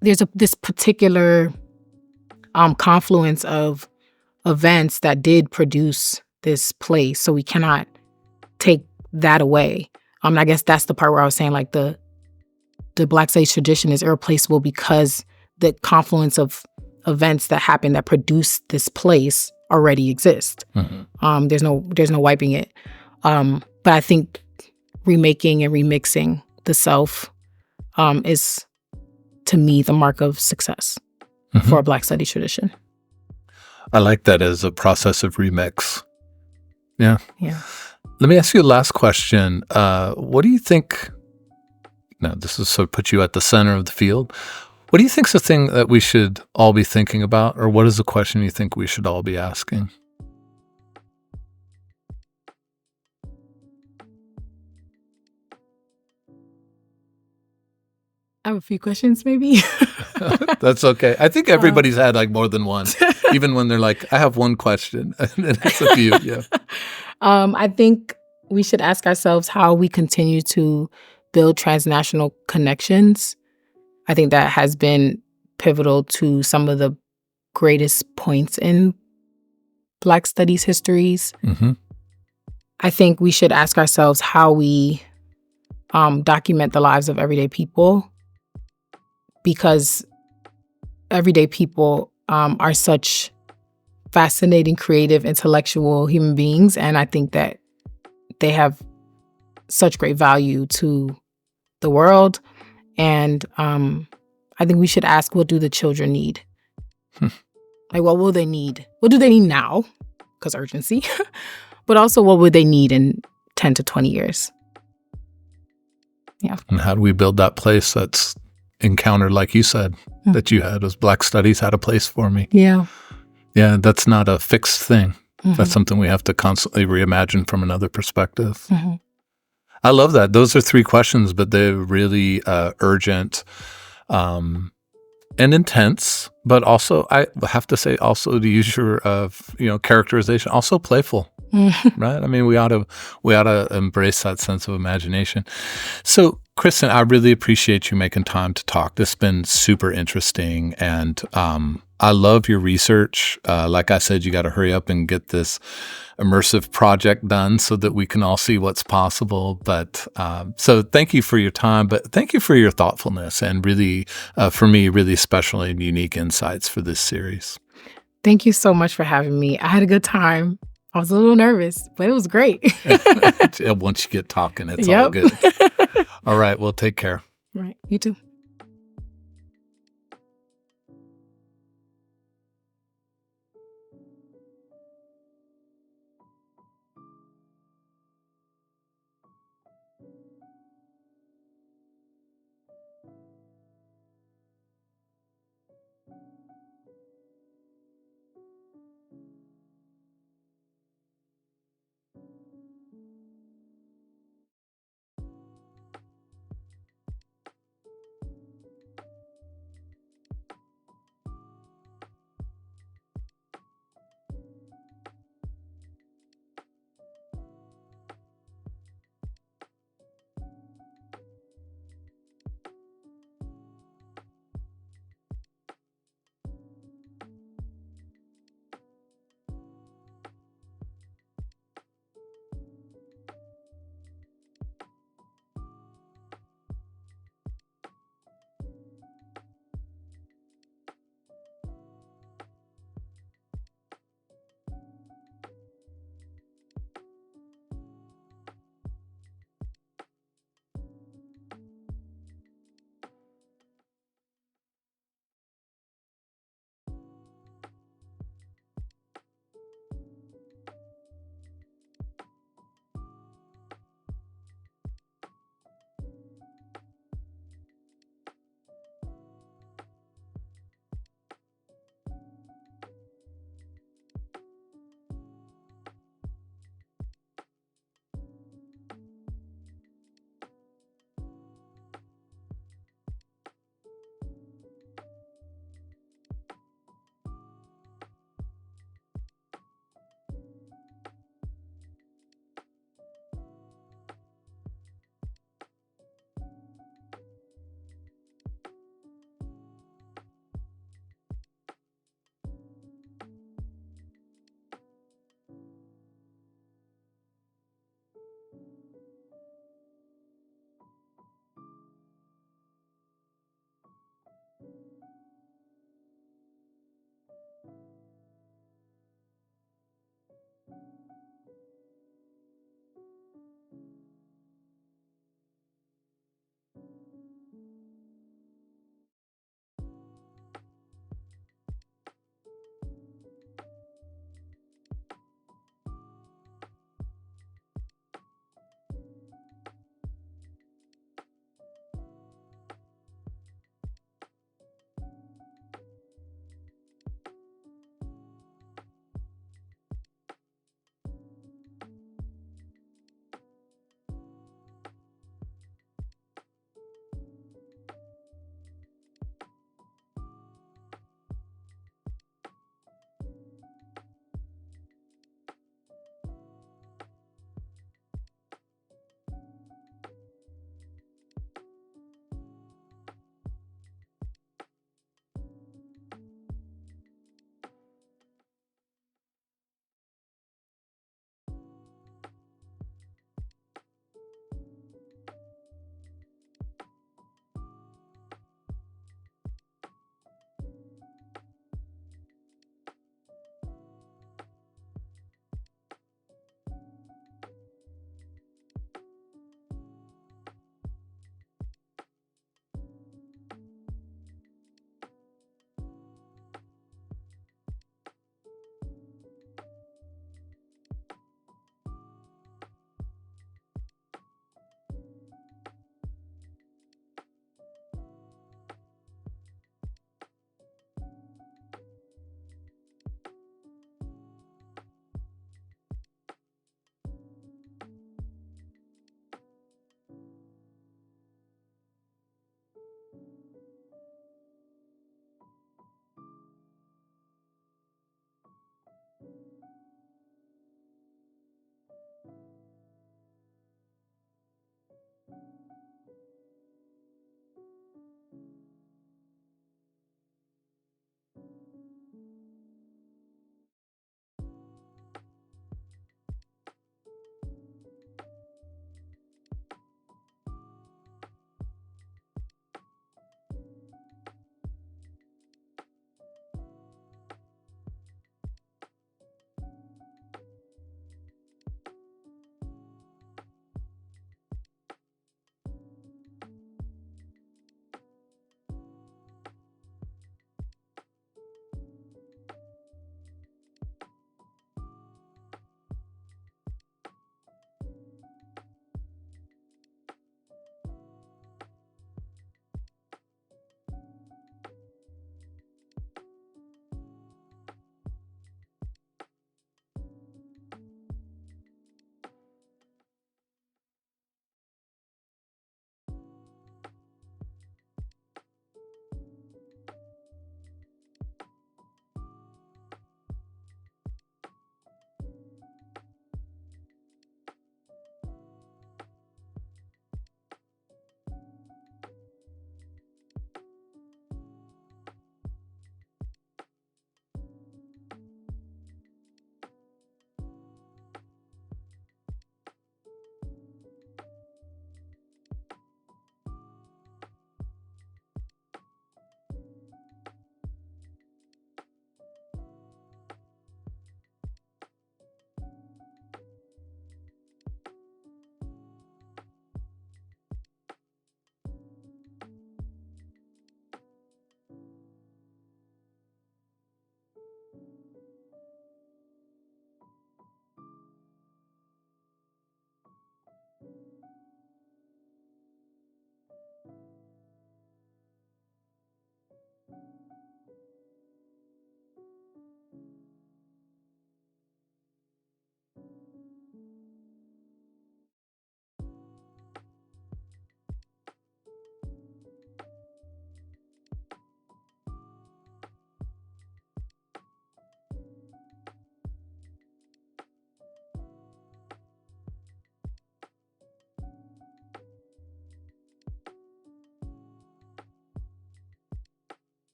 this particular confluence of events that did produce this place, so we cannot take that away. I guess that's the part where I was saying like the Black Studies tradition is irreplaceable because the confluence of events that happen that produce this place already exist. There's no wiping it. But I think remaking and remixing the self is, to me, the mark of success for a Black Studies tradition. I like that as a process of remix. Yeah. Yeah. Let me ask you a last question. What do you think? Now, this is so put you at the center of the field. What do you think is the thing that we should all be thinking about, or what is the question you think we should all be asking? I have a few questions, maybe. That's okay. I think everybody's had like more than one, even when they're like, I have one question. And it's a few, yeah. I think we should ask ourselves how we continue to build transnational connections. I think that has been pivotal to some of the greatest points in Black Studies histories. I think we should ask ourselves how we document the lives of everyday people, because everyday people are such fascinating, creative, intellectual human beings. And I think that they have such great value to the world. And I think we should ask, what do the children need? Like, what will they need? What do they need now? Because urgency. But also, what would they need in 10 to 20 years? Yeah. And how do we build that place that's encountered, like you said, that you had as Black Studies had a place for me? Yeah. Yeah, that's not a fixed thing. That's something we have to constantly reimagine from another perspective. I love that. Those are 3 questions, but they're really urgent and intense, but also, I have to say, also to use your characterization, also playful. Right? I mean, we ought to embrace that sense of imagination. So, Christin, I really appreciate you making time to talk. This has been super interesting, and I love your research. Like I said, you got to hurry up and get this immersive project done so that we can all see what's possible. But so thank you for your time, but thank you for your thoughtfulness and really, for me, really special and unique insights for this series. Thank you so much for having me. I had a good time. I was a little nervous, but it was great. Once you get talking, it's all good. All right. Well, take care. Right. You too.